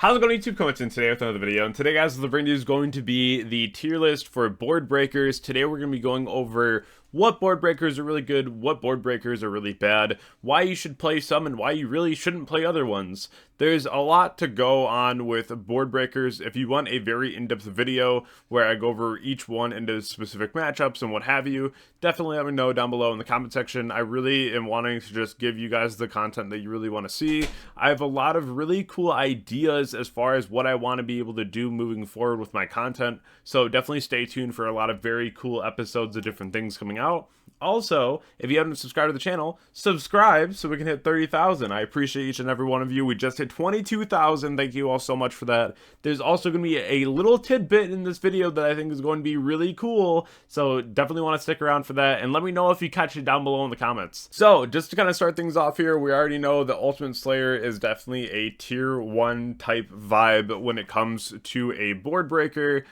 How's it going, YouTube? Coming in today with another video, and today, guys, the video is going to be the tier list for board breakers. Today we're going to be going over what board breakers are really good, what board breakers are really bad, why you should play some, and why you really shouldn't play other ones. There's a lot to go on with board breakers. If you want a very in-depth video where I go over each one into specific matchups and what have you, definitely let me know down below in the comment section. I really am wanting to just give you guys the content that you really want to see. I have a lot of really cool ideas as far as what I want to be able to do moving forward with my content, so definitely stay tuned for a lot of very cool episodes of different things coming out. Also, if you haven't subscribed to the channel, subscribe so we can hit 30,000. I appreciate each and every one of you. We just hit 22,000. Thank you all so much for that. There's also going to be a little tidbit in this video that I think is going to be really cool, so definitely want to stick around for that, and let me know if you catch it down below in the comments. So, just to kind of start things off here, we already know the Ultimate Slayer is definitely a tier 1 type vibe when it comes to a board breaker.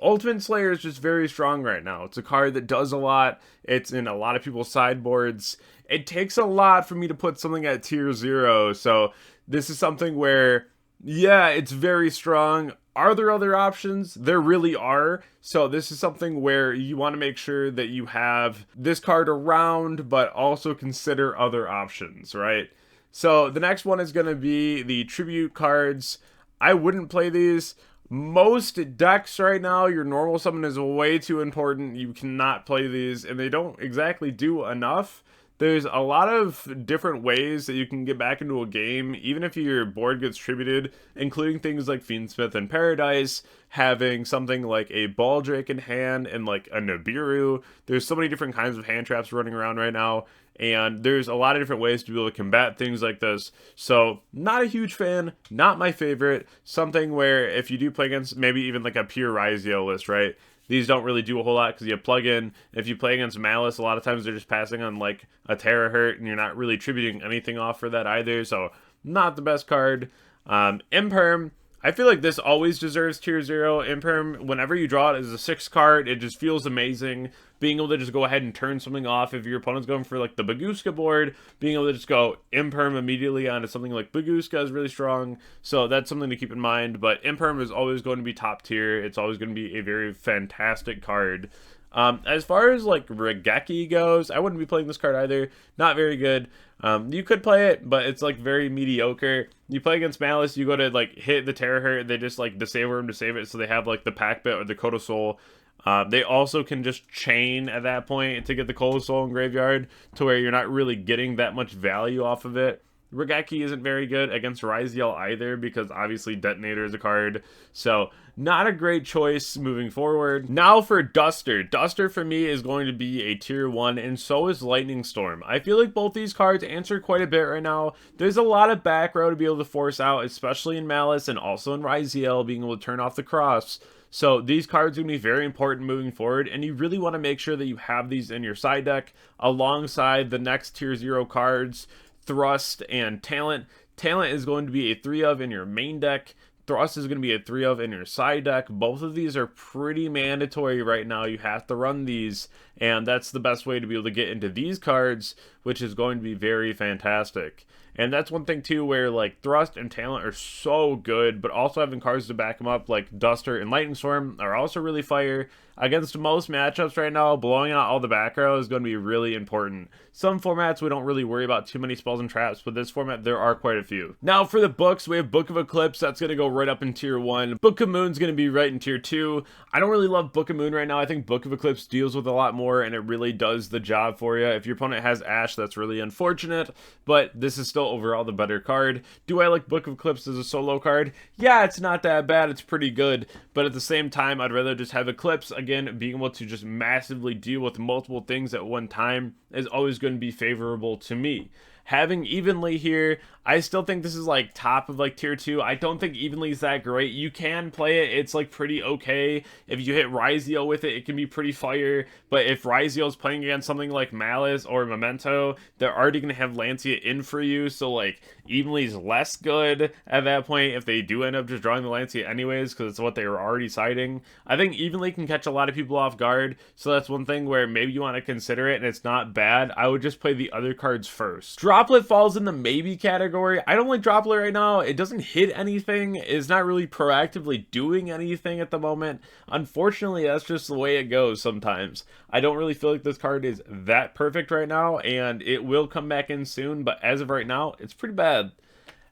Ultimate Slayer is just very strong right now. It's a card that does a lot. It's in a lot of people's sideboards. It takes a lot for me to put something at tier 0, so this is something where, yeah, it's very strong. Are there other options? There really are. So this is something where you want to make sure that you have this card around, but also consider other options, right? So the next one is going to be the tribute cards. I wouldn't play these. Most decks right now, your normal summon is way too important. You cannot play these, and they don't exactly do enough. There's a lot of different ways that you can get back into a game, even if your board gets tributed, including things like Fiendsmith and Paradise, having something like a Baldrake in hand and like a Nibiru. There's so many different kinds of hand traps running around right now, and there's a lot of different ways to be able to combat things like this. So, not a huge fan, not my favorite. Something where if you do play against maybe even like a pure Rizio list, right? These don't really do a whole lot because you plug in. If you play against Malice, a lot of times they're just passing on like a Terahertz, and you're not really tributing anything off for that either. So, not the best card. Imperium, I feel like this always deserves tier 0. Imperium, whenever you draw it as a 6 card, it just feels amazing. Being able to just go ahead and turn something off if your opponent's going for like the Baguska board, being able to just go Imperium immediately onto something like Baguska is really strong. So that's something to keep in mind. But Imperium is always going to be top tier. It's always going to be a very fantastic card. As far as like Raigeki goes, I wouldn't be playing this card either. Not very good. You could play it, but it's like very mediocre. You play against Malice, you go to like hit the Terahertz, they just like disable him to save it, so they have like the Pack Bit or the Kodo Soul. They also can just chain at that point to get the Kodo Soul in Graveyard, to where you're not really getting that much value off of it. Raigeki isn't very good against Rizio either, because obviously Detonator is a card, so not a great choice moving forward. Now for Duster. Duster for me is going to be a tier 1, and so is Lightning Storm. I feel like both these cards answer quite a bit right now. There's a lot of back row to be able to force out, especially in Malice and also in Rizio, being able to turn off the cross. So these cards are going to be very important moving forward, and you really want to make sure that you have these in your side deck alongside the next tier 0 cards, Thrust and Talent. Talent is going to be a 3 of in your main deck. Thrust is going to be a 3 of in your side deck. Both of these are pretty mandatory right now. You have to run these, and that's the best way to be able to get into these cards, which is going to be very fantastic. And that's one thing too, where like Thrust and Talent are so good, but also having cards to back them up like Duster and Lightning Storm are also really fire. Against most matchups right now, blowing out all the back row is going to be really important. Some formats we don't really worry about too many spells and traps, but this format there are quite a few. Now for the books, we have Book of Eclipse. That's going to go right up in tier 1. Book of Moon's going to be right in tier 2. I don't really love Book of Moon right now. I think Book of Eclipse deals with a lot more, and it really does the job for you. If your opponent has Ash, that's really unfortunate, but this is still overall the better card. Do I like Book of Eclipse as a solo card? Yeah, it's not that bad. It's pretty good, but at the same time, I'd rather just have Eclipse. Again, being able to just massively deal with multiple things at one time is always going to be favorable to me. Having Evenly here, I still think this is like top of like tier 2. I don't think Evenly is that great. You can play it. It's like pretty okay. If you hit Rizio with it, it can be pretty fire. But if Rizio is playing against something like Malice or Memento, they're already going to have Lancia in for you. So like Evenly is less good at that point if they do end up just drawing the Lancia anyways, because it's what they were already siding. I think Evenly can catch a lot of people off guard. So that's one thing where maybe you want to consider it, and it's not bad. I would just play the other cards first. Droplet falls in the maybe category. category. I don't like Droplet right now. It doesn't hit anything. It's not really proactively doing anything at the moment. Unfortunately, that's just the way it goes sometimes. I don't really feel like this card is that perfect right now, and it will come back in soon, but as of right now, it's pretty bad.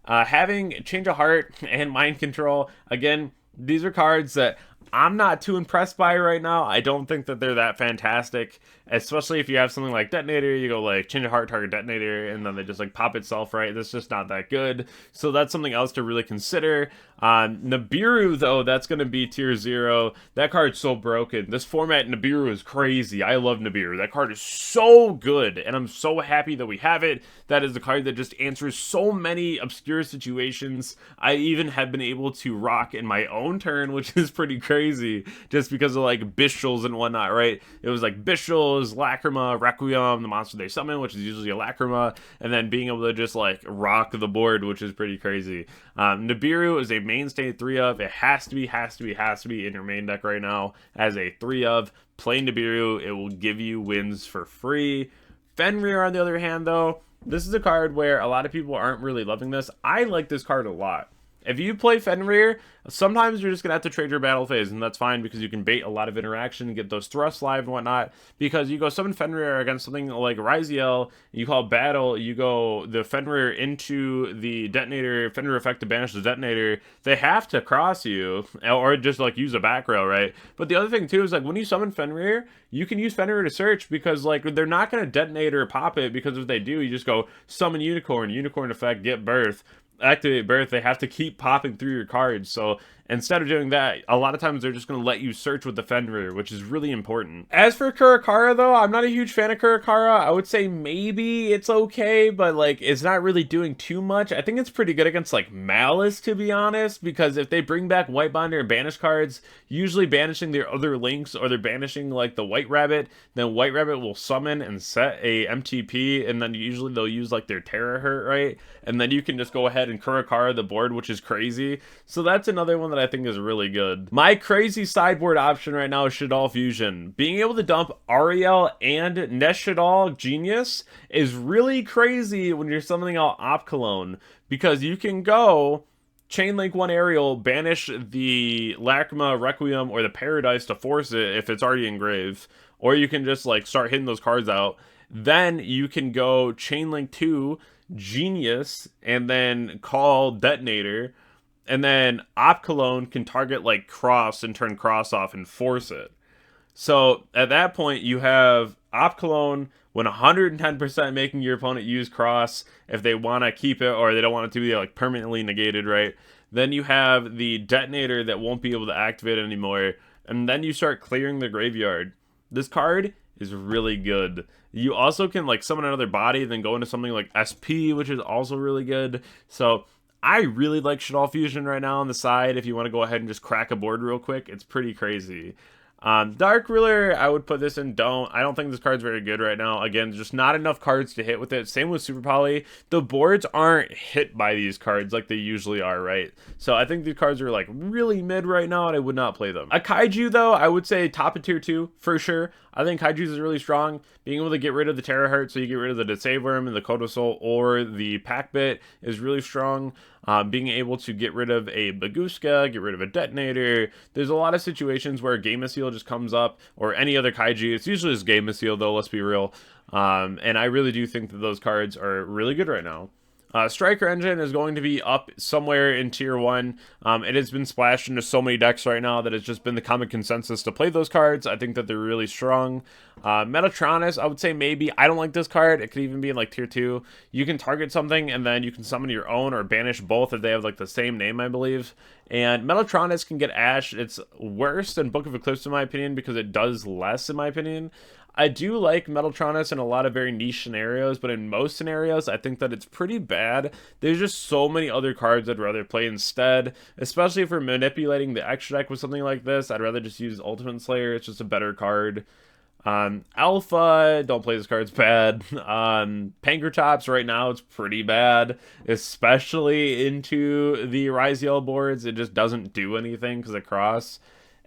Having Change of Heart and Mind Control, again, these are cards that I'm not too impressed by right now. I don't think that they're that fantastic, especially if you have something like Detonator, you go like Change of Heart, target Detonator, and then they just like pop itself, right? That's just not that good. So that's something else to really consider. Nibiru, though, that's going to be tier 0. That card's so broken. This format Nibiru is crazy. I love Nibiru. That card is so good, and I'm so happy that we have it. That is the card that just answers so many obscure situations. I even have been able to rock in my own turn, which is pretty crazy, just because of like Bishals and whatnot, right? It was like Bishals, Lacrima, Requiem, the monster they summon, which is usually a Lacrima, and then being able to just like rock the board, which is pretty crazy. Nibiru is a mainstay 3 of. It has to be in your main deck right now as a 3 of. Play Nibiru, it will give you wins for free. Fenrir, on the other hand, though, this is a card where a lot of people aren't really loving this. I like this card a lot. If you play Fenrir, sometimes you're just going to have to trade your battle phase, and that's fine because you can bait a lot of interaction and get those thrusts live and whatnot, because you go summon Fenrir against something like Ryziel, you call battle, you go the Fenrir into the detonator, Fenrir effect to banish the detonator, they have to cross you, or just like use a back row, right? But the other thing too is like when you summon Fenrir, you can use Fenrir to search, because like they're not going to detonate or pop it, because if they do, you just go summon Unicorn, Unicorn effect, get birth, activate birth. They have to keep popping through your cards. So instead of doing that, a lot of times they're just going to let you search with the Fenrir, which is really important. As for Kurara, though, I'm not a huge fan of Kurara. I would say maybe it's okay, but like it's not really doing too much. I think it's pretty good against like Malice, to be honest, because if they bring back White Bonder and banish cards, usually banishing their other links, or they're banishing like the White Rabbit, then White Rabbit will summon and set a MTP, and then usually they'll use like their Terahertz, right? And then you can just go ahead and Kurara the board, which is crazy. So that's another one that I think is really good. My crazy sideboard option right now is Shaddoll Fusion. Being able to dump Ariel and Shaddoll Genius is really crazy when you're summoning out Opcalone, because you can go Chainlink 1 Ariel, banish the Lacrima, Requiem, or the Paradise to force it if it's already engraved, or you can just like start hitting those cards out. Then you can go Chainlink 2 Genius and then call Detonator, and then Opcalone can target like Cross and turn Cross off and force it. So at that point, you have Opcalone when 110% making your opponent use Cross if they want to keep it, or they don't want it to be like permanently negated, right? Then you have the Detonator that won't be able to activate anymore, and then you start clearing the graveyard. This card is really good. You also can like summon another body, then go into something like SP, which is also really good. So I really like Shaddoll Fusion right now on the side. If you want to go ahead and just crack a board real quick, it's pretty crazy. Dark Ruler, I would put this in don't. I don't think this card's very good right now. Again, just not enough cards to hit with it. Same with Super Poly. The boards aren't hit by these cards like they usually are, right? So I think these cards are like really mid right now, and I would not play them. A Kaiju, though, I would say top of tier 2 for sure. I think Kaijus is really strong. Being able to get rid of the Terahertz, so you get rid of the Deceive Worm and the Kodosoul or the Pack Bit, is really strong. Being able to get rid of a Baguska, get rid of a Detonator. There's a lot of situations where Game-a-Seal just comes up, or any other Kaiju. It's usually just Game-a-Seal, though, let's be real. And I really do think that those cards are really good right now. Striker Engine is going to be up somewhere in tier 1. It has been splashed into so many decks right now that it's just been the common consensus to play those cards. I think that they're really strong. Metatronus, I would say maybe. I don't like this card. It could even be in like tier 2. You can target something and then you can summon your own or banish both if they have like the same name, I believe. And Metatronus can get Ash. It's worse than Book of Eclipse in my opinion, because it does less in my opinion. I do like Metatronus in a lot of very niche scenarios, but in most scenarios, I think that it's pretty bad. There's just so many other cards I'd rather play instead, especially if we're manipulating the extra deck with something like this. I'd rather just use Ultimate Slayer. It's just a better card. Alpha, don't play this card, it's bad. Pankratops right now, it's pretty bad, especially into the Ryziel boards. It just doesn't do anything because of Cross.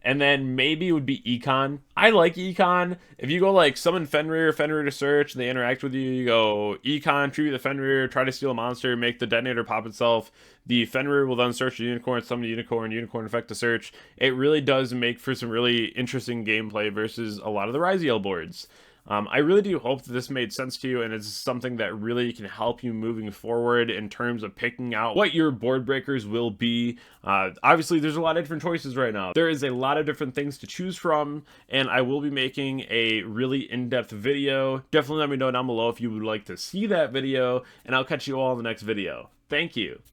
And then maybe it would be Econ. I like Econ. If you go like summon Fenrir to search, and they interact with you, you go Econ, tribute the Fenrir, try to steal a monster, make the detonator pop itself. The Fenrir will then search the unicorn, summon a unicorn effect to search. It really does make for some really interesting gameplay versus a lot of the Ryziel boards. I really do hope that this made sense to you and it's something that really can help you moving forward in terms of picking out what your board breakers will be. Obviously, there's a lot of different choices right now. There is a lot of different things to choose from, and I will be making a really in-depth video. Definitely let me know down below if you would like to see that video, and I'll catch you all in the next video. Thank you.